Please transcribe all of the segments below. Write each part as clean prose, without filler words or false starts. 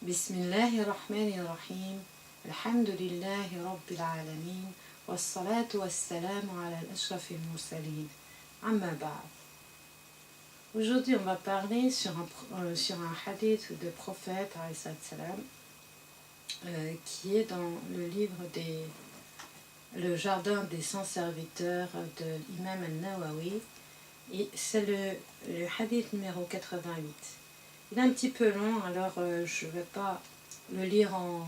Bismillahirrahmanirrahim. Alhamdulillahi Rabbil Alamin. Wassalatu wassalamu ala al-ashrafil mursalin. Amma ba'd. Aujourd'hui, on va parler sur un hadith de prophète alayhi salam, qui est dans le livre Le jardin des 100 serviteurs de l'imam al-Nawawi. Et c'est le hadith numéro 88. Il est un petit peu long, alors je ne vais pas le lire en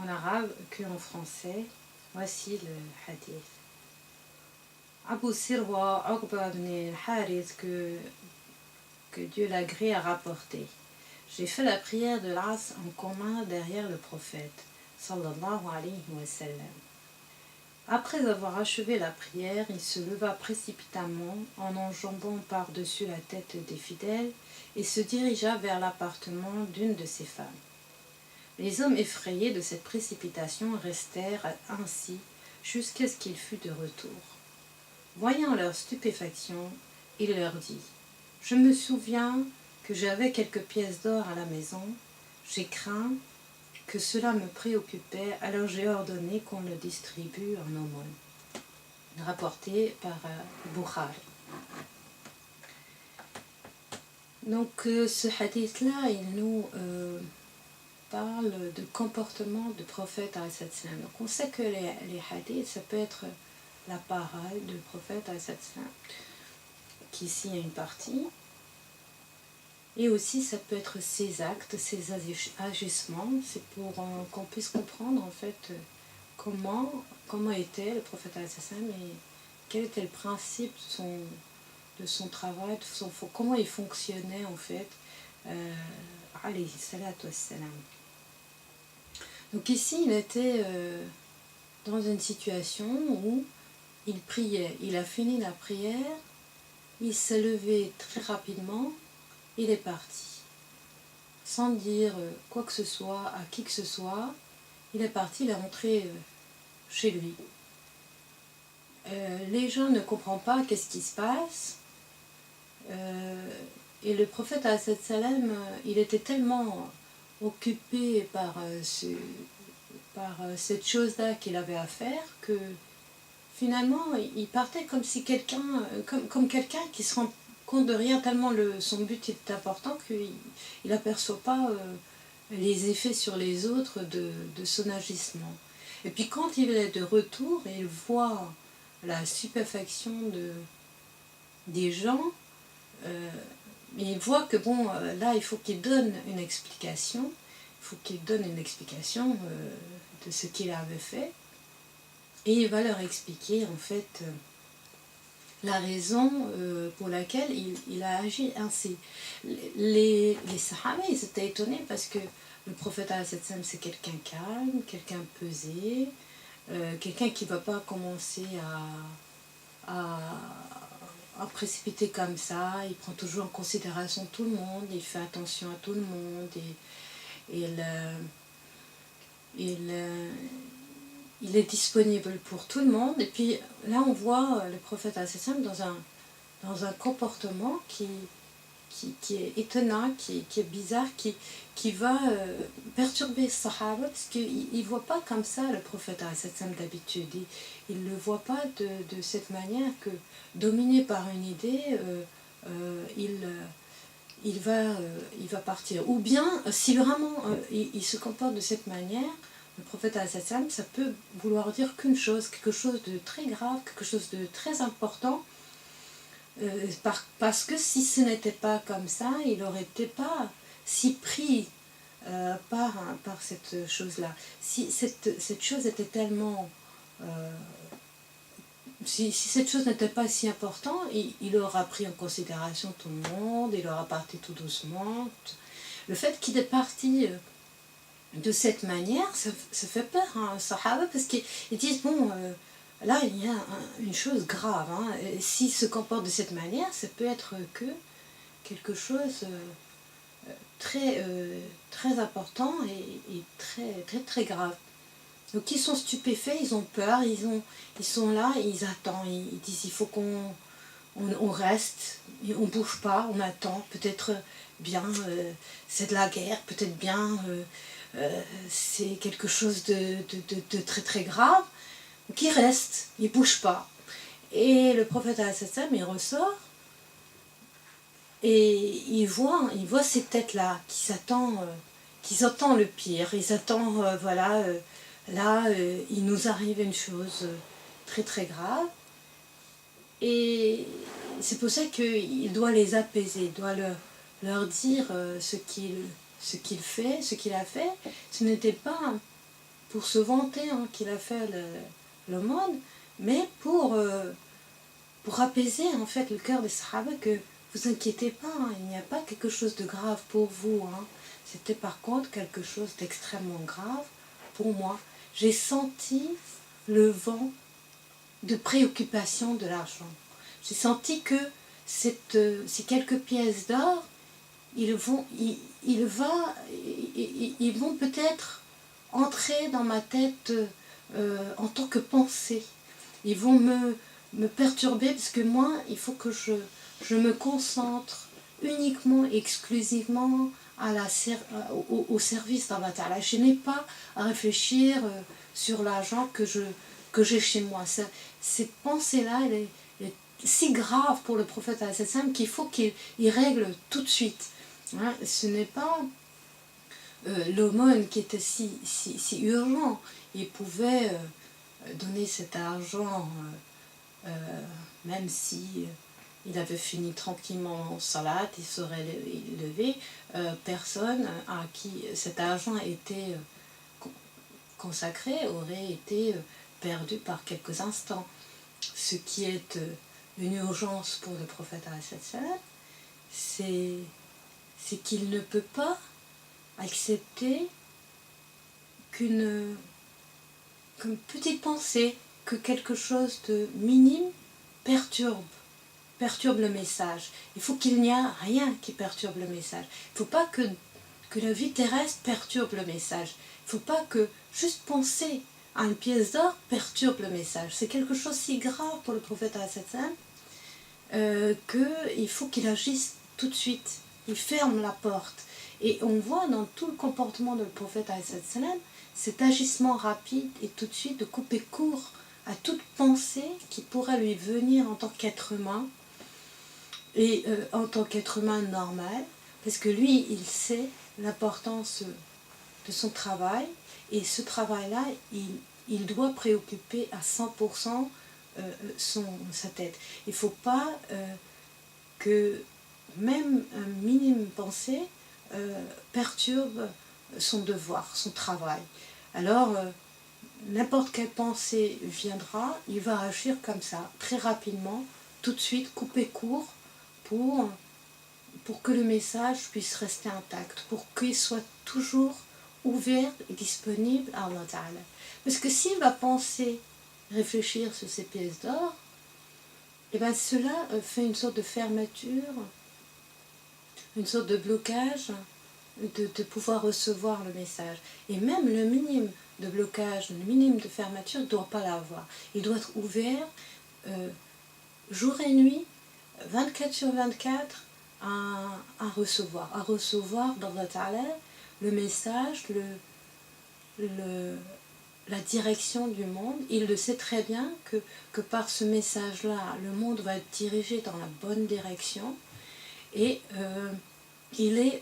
arabe qu'en français. Voici le hadith. Abu Sirwa Uqba ibn al-Harith, que Dieu l'agrée, a rapporté. J'ai fait la prière de l'Asr en commun derrière le prophète, sallallahu alayhi wa sallam. Après avoir achevé la prière, il se leva précipitamment en enjambant par-dessus la tête des fidèles et se dirigea vers l'appartement d'une de ses femmes. Les hommes effrayés de cette précipitation restèrent ainsi jusqu'à ce qu'il fût de retour. Voyant leur stupéfaction, il leur dit : « Je me souviens que j'avais quelques pièces d'or à la maison. J'ai craint que cela me préoccupait, alors j'ai ordonné qu'on le distribue en aumône. » Rapporté par Bukhari. Donc ce hadith-là, il nous parle de comportement du prophète alayhi salam. Donc on sait que les hadiths, ça peut être la parole du prophète alayhi salam, qui ici a une partie, et aussi ça peut être ses actes, ses agissements. C'est pour qu'on puisse comprendre en fait comment était le prophète alayhi salam et quel était le principe de son travail, comment il fonctionnait en fait, alayhi salatu wassalam. Donc ici il était dans une situation où il priait, il a fini la prière, il s'est levé très rapidement, il est parti, sans dire quoi que ce soit à qui que ce soit. Il est parti, il est rentré chez lui. Les gens ne comprennent pas qu'est-ce qui se passe. Et le prophète alayhi salam, il était tellement occupé par cette chose-là qu'il avait à faire que finalement il partait comme si comme quelqu'un qui se rend compte de rien, tellement son but est important qu'il n'aperçoit pas les effets sur les autres de son agissement. Et puis quand il est de retour et il voit la stupéfaction des gens, il voit que bon, là il faut qu'il donne une explication, de ce qu'il avait fait, et il va leur expliquer en fait la raison pour laquelle il a agi ainsi. Les Sahaba, ils étaient étonnés parce que le prophète c'est quelqu'un calme, quelqu'un pesé, quelqu'un qui ne va pas commencer à précipiter comme ça. Il prend toujours en considération tout le monde, il fait attention à tout le monde, et il est disponible pour tout le monde. Et puis là on voit le prophète dans un comportement qui est étonnant, qui est bizarre, qui va perturber les Sahaba, parce qu'il ne voit pas comme ça le prophète d'habitude. Il ne le voit pas de cette manière, que dominé par une idée, il va partir. Ou bien, si vraiment il se comporte de cette manière, le prophète al-Sassam, ça peut vouloir dire qu'une chose, quelque chose de très grave, quelque chose de très important, parce que si ce n'était pas comme ça, il n'aurait été pas si pris par cette chose-là. Si cette chose était tellement... si cette chose n'était pas si importante, il aura pris en considération tout le monde, il aura parti tout doucement. Le fait qu'il est parti de cette manière, ça fait peur à un sahaba, parce qu'ils disent, bon, là il y a une chose grave, hein. S'il se comporte de cette manière, ça peut être que quelque chose très important et très grave. Donc ils sont stupéfaits, ils ont peur, ils sont là, ils attendent, ils disent il faut qu'on on reste, on ne bouge pas, on attend, peut-être bien c'est de la guerre, peut-être bien c'est quelque chose de très très grave, qui reste, il ne bouge pas. Et le prophète al-Sassam, il ressort, et il voit ces têtes-là qui attendent le pire, ils attendent, il nous arrive une chose très très grave, et c'est pour ça qu'il doit les apaiser, il doit leur dire ce qu'il fait, ce qu'il a fait. Ce n'était pas pour se vanter qu'il a fait le monde, mais pour apaiser en fait le cœur des Sahaba, que vous inquiétez pas, il n'y a pas quelque chose de grave pour vous. C'était par contre quelque chose d'extrêmement grave pour moi. J'ai senti le vent de préoccupation de l'argent. J'ai senti que ces quelques pièces d'or, ils vont peut-être entrer dans ma tête en tant que pensée. Ils vont me perturber, parce que moi, il faut que je me concentre uniquement, exclusivement au service d'Allah Ta'ala. Je n'ai pas à réfléchir sur l'argent que j'ai chez moi. Cette pensée-là, elle est si grave pour le prophète qu'il faut qu'il règle tout de suite. Ce n'est pas l'aumône qui était si urgent. Il pouvait donner cet argent même si il avait fini tranquillement en salat, il serait levé, personne à qui cet argent était consacré aurait été perdu par quelques instants. Ce qui est une urgence pour le prophète, c'est qu'il ne peut pas accepter qu'une petite pensée, que quelque chose de minime perturbe le message. Il faut qu'il n'y ait rien qui perturbe le message. Il ne faut pas que la vie terrestre perturbe le message. Il ne faut pas que juste penser à une pièce d'or perturbe le message. C'est quelque chose si grave pour le prophète qu'il faut qu'il agisse tout de suite. Il ferme la porte. Et on voit dans tout le comportement du prophète cet agissement rapide et tout de suite de couper court à toute pensée qui pourrait lui venir en tant qu'être humain, et en tant qu'être humain normal, parce que lui, il sait l'importance de son travail, et ce travail-là, il doit préoccuper à 100% sa tête. Il ne faut pas que même un minime pensée perturbe son devoir, son travail. Alors, n'importe quelle pensée viendra, il va agir comme ça, très rapidement, tout de suite, couper court, pour que le message puisse rester intact, pour qu'il soit toujours ouvert et disponible à Allah Ta'ala. Parce que s'il va penser, réfléchir sur ces pièces d'or, et bien cela fait une sorte de fermeture, une sorte de blocage de pouvoir recevoir le message. Et même le minime de blocage, le minime de fermeture, ne doit pas l'avoir. Il doit être ouvert jour et nuit, 24/24, à recevoir d'Allah Ta'ala le message, la direction du monde. Il le sait très bien que par ce message-là, le monde va être dirigé dans la bonne direction, et il est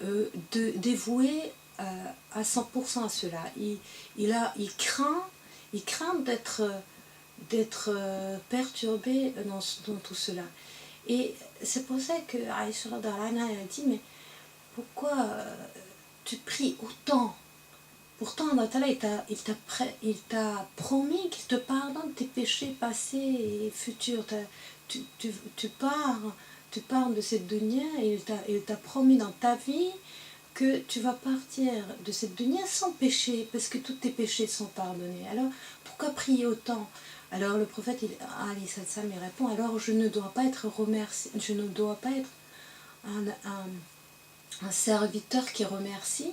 dévoué à 100% à cela. Il craint d'être perturbé dans tout cela. Et c'est pour ça que Aïcha Radharana a dit, mais pourquoi tu pries autant? Pourtant, Allah Ta'ala, il t'a promis qu'il te pardonne tes péchés passés et futurs. Tu parles de cette dunya, et il t'a promis dans ta vie que tu vas partir de cette dunya sans péché, parce que tous tes péchés sont pardonnés. Alors, pourquoi prier autant? Alors le prophète, il répond, alors je ne dois pas être remercié, je ne dois pas être un serviteur qui remercie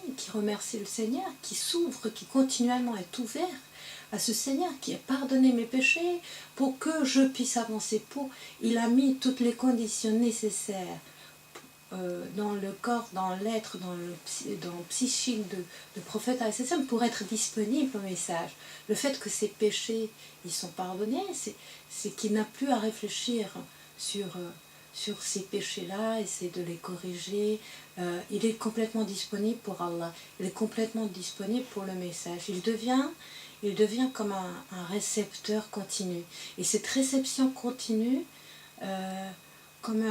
le Seigneur, qui s'ouvre, qui continuellement est ouvert à ce Seigneur qui a pardonné mes péchés pour que je puisse avancer. Il a mis toutes les conditions nécessaires dans le corps, dans l'être, dans le psychique de prophète al-Salam pour être disponible au message. Le fait que ses péchés ils sont pardonnés, c'est qu'il n'a plus à réfléchir sur ces péchés-là, essayer de les corriger. Il est complètement disponible pour Allah, il est complètement disponible pour le message. Il devient comme un récepteur continu. Et cette réception continue, comme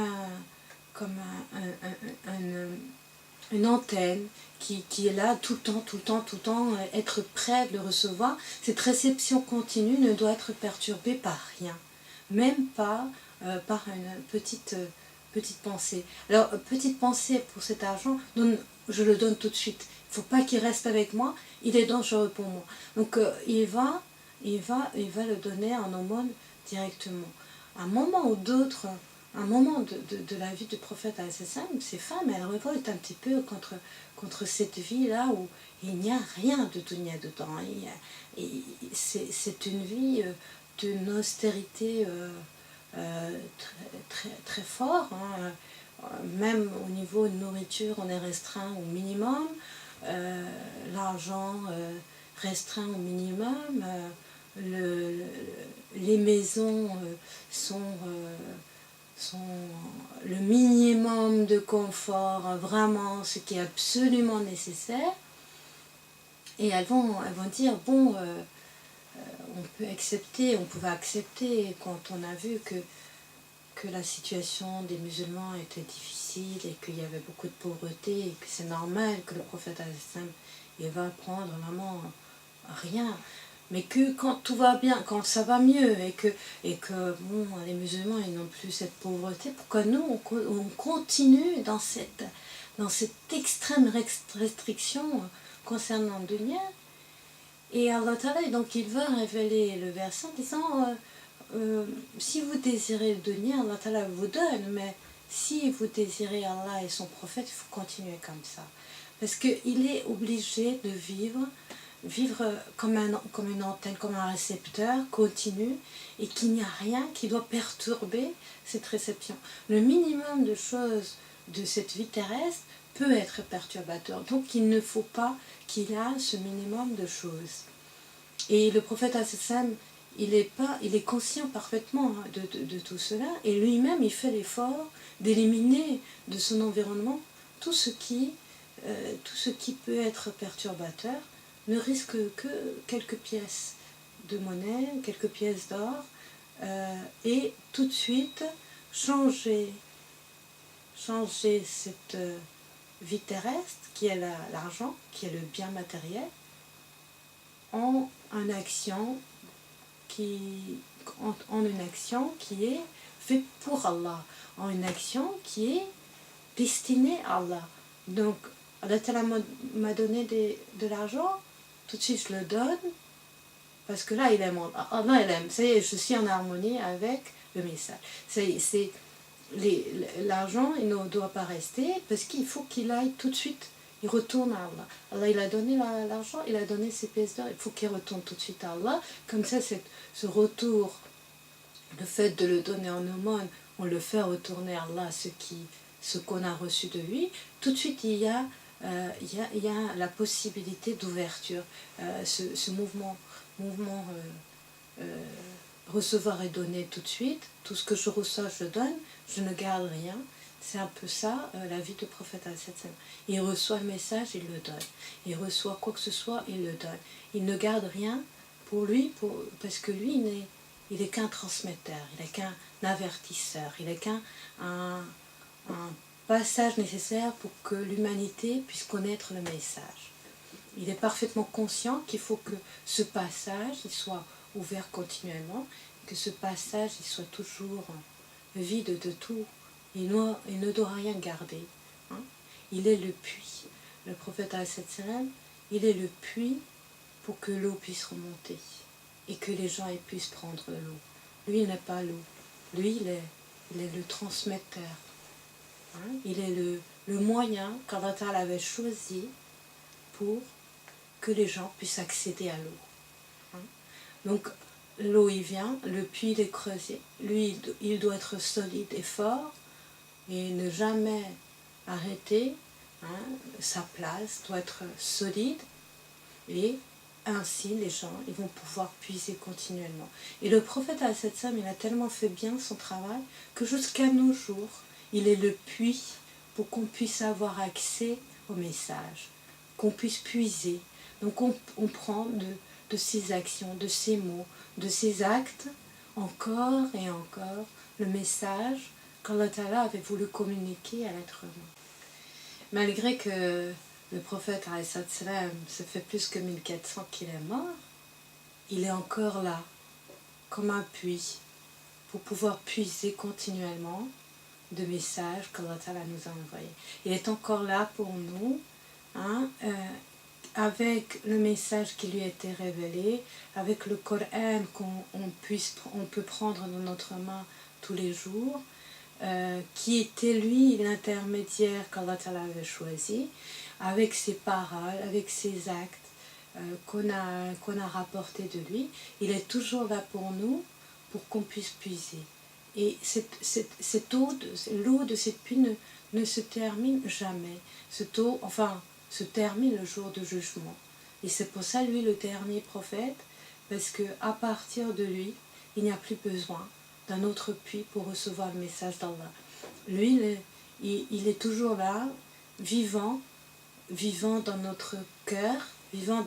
une antenne qui est là tout le temps, être prêt de le recevoir. Cette réception continue ne doit être perturbée par rien, même pas par une petite pensée. Alors, petite pensée pour cet argent, je le donne tout de suite. Il ne faut pas qu'il reste avec moi, il est dangereux pour moi. Donc, il va le donner en aumône directement. À un moment ou d'autre, un moment de la vie du prophète al-Salam, ces femmes, elles révoltent un petit peu contre cette vie-là où il n'y a rien de dunya dedans. C'est une vie d'une austérité très fort. Même au niveau de nourriture, on est restreint au minimum. L'argent restreint au minimum. Les maisons sont le minimum de confort, vraiment ce qui est absolument nécessaire. Et elles vont dire, bon, on pouvait accepter quand on a vu que la situation des musulmans était difficile et qu'il y avait beaucoup de pauvreté et que c'est normal que le prophète il va prendre vraiment rien. Mais que quand tout va bien, quand ça va mieux et que bon, les musulmans ils n'ont plus cette pauvreté, pourquoi nous on continue dans cette extrême restriction concernant le dunya? Et Allah Ta'ala, donc il va révéler le verset en disant si vous désirez le dunya, Allah Ta'ala vous donne, mais si vous désirez Allah et son prophète, il faut continuer comme ça. Parce qu'il est obligé de vivre comme une antenne, comme un récepteur continu, et qu'il n'y a rien qui doit perturber cette réception. Le minimum de choses de cette vie terrestre peut être perturbateur. Donc il ne faut pas qu'il ait ce minimum de choses. Et le prophète al-Salam, il est conscient parfaitement de tout cela, et lui-même il fait l'effort d'éliminer de son environnement tout ce qui peut être perturbateur, ne risque que quelques pièces de monnaie, quelques pièces d'or, et tout de suite changer cette vie terrestre, qui est l'argent, qui est le bien matériel, en une action qui est faite pour Allah, en une action qui est destinée à Allah. Donc, Allah m'a donné de l'argent, tout de suite je le donne, parce que là il aime, Allah il aime, ça y est, je suis en harmonie avec le message. L'argent il ne doit pas rester, parce qu'il faut qu'il aille tout de suite, il retourne à Allah. Allah il a donné l'argent, il a donné ses pièces d'or, il faut qu'il retourne tout de suite à Allah. Comme ça, ce retour, le fait de le donner en aumône, on le fait retourner à Allah ce qu'on a reçu de lui. Tout de suite il y a la possibilité d'ouverture, ce mouvement recevoir et donner tout de suite. Tout ce que je reçois, je donne, je ne garde rien. C'est un peu ça, la vie du prophète al-Salam. Il reçoit le message, il le donne. Il reçoit quoi que ce soit, il le donne. Il ne garde rien pour lui, parce que lui, il n'est qu'un transmetteur, il n'est qu'un avertisseur, il n'est qu'un un passage nécessaire pour que l'humanité puisse connaître le message. Il est parfaitement conscient qu'il faut que ce passage il soit ouvert continuellement, que ce passage il soit toujours vide de tout. Il ne doit rien garder. Hein. Il est le puits. Le prophète al-Salam, il est le puits pour que l'eau puisse remonter et que les gens puissent prendre l'eau. Lui, il n'est pas l'eau. Lui, il est le transmetteur. Hein. Il est le moyen qu'Allah avait choisi pour que les gens puissent accéder à l'eau. Hein. Donc l'eau il vient, le puits il est creusé. Lui il doit être solide et fort et ne jamais arrêter, hein, sa place doit être solide et ainsi les gens ils vont pouvoir puiser continuellement. Et le prophète al-Salam il a tellement fait bien son travail que jusqu'à nos jours il est le puits pour qu'on puisse avoir accès au message, qu'on puisse puiser. Donc on prend de ses actions, de ses mots, de ses actes, encore et encore, le message qu'Allah Ta'ala avait voulu communiquer à l'être humain. Malgré que le prophète, salam, ça fait plus que 1400 qu'il est mort, il est encore là, comme un puits, pour pouvoir puiser continuellement de messages qu'Allah Ta'ala nous a envoyés. Il est encore là pour nous, hein, avec le message qui lui a été révélé, avec le Coran qu'on peut prendre dans notre main tous les jours, qui était lui l'intermédiaire qu'Allah Ta'ala avait choisi, avec ses paroles, avec ses actes qu'on a rapportés de lui. Il est toujours là pour nous, pour qu'on puisse puiser. Et l'eau de cette puits ne se termine jamais. Cette eau, enfin, se termine le jour du jugement. Et c'est pour ça, lui, le dernier prophète, parce qu'à partir de lui, il n'y a plus besoin d'un autre puits pour recevoir le message d'Allah. Lui, il est toujours là, vivant dans notre cœur, vivant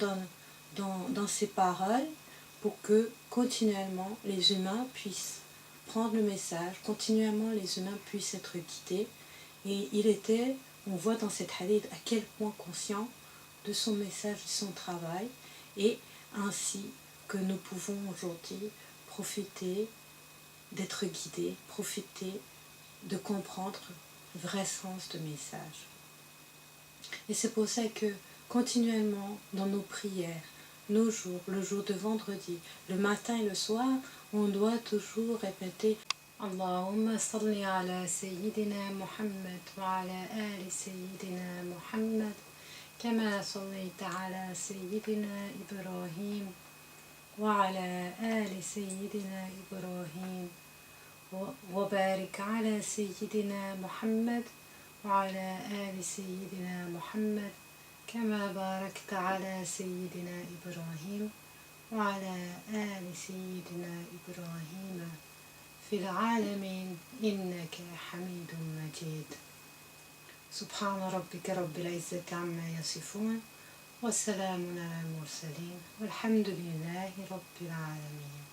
dans ses paroles, pour que continuellement les humains puissent prendre le message, continuellement les humains puissent être guidés. Et il était, on voit dans cette hadith à quel point conscient de son message, de son travail, et ainsi que nous pouvons aujourd'hui profiter d'être guidés, profiter de comprendre le vrai sens de message. Et c'est pour ça que continuellement dans nos prières, nos jours, le jour de vendredi, le matin et le soir, on doit toujours répéter Allahumma salli ala Sayyidina Muhammad wa ala ali Sayyidina Muhammad kama sallayta ala Sayyidina Ibrahim wa ala ali Sayyidina Ibrahim wa barik ala Sayyidina Muhammad وعلى آل سيدنا محمد كما باركت على سيدنا إبراهيم وعلى آل سيدنا إبراهيم في العالمين إنك حميد مجيد سبحان ربك رب العزة عما يصفون والسلام على المرسلين والحمد لله رب العالمين.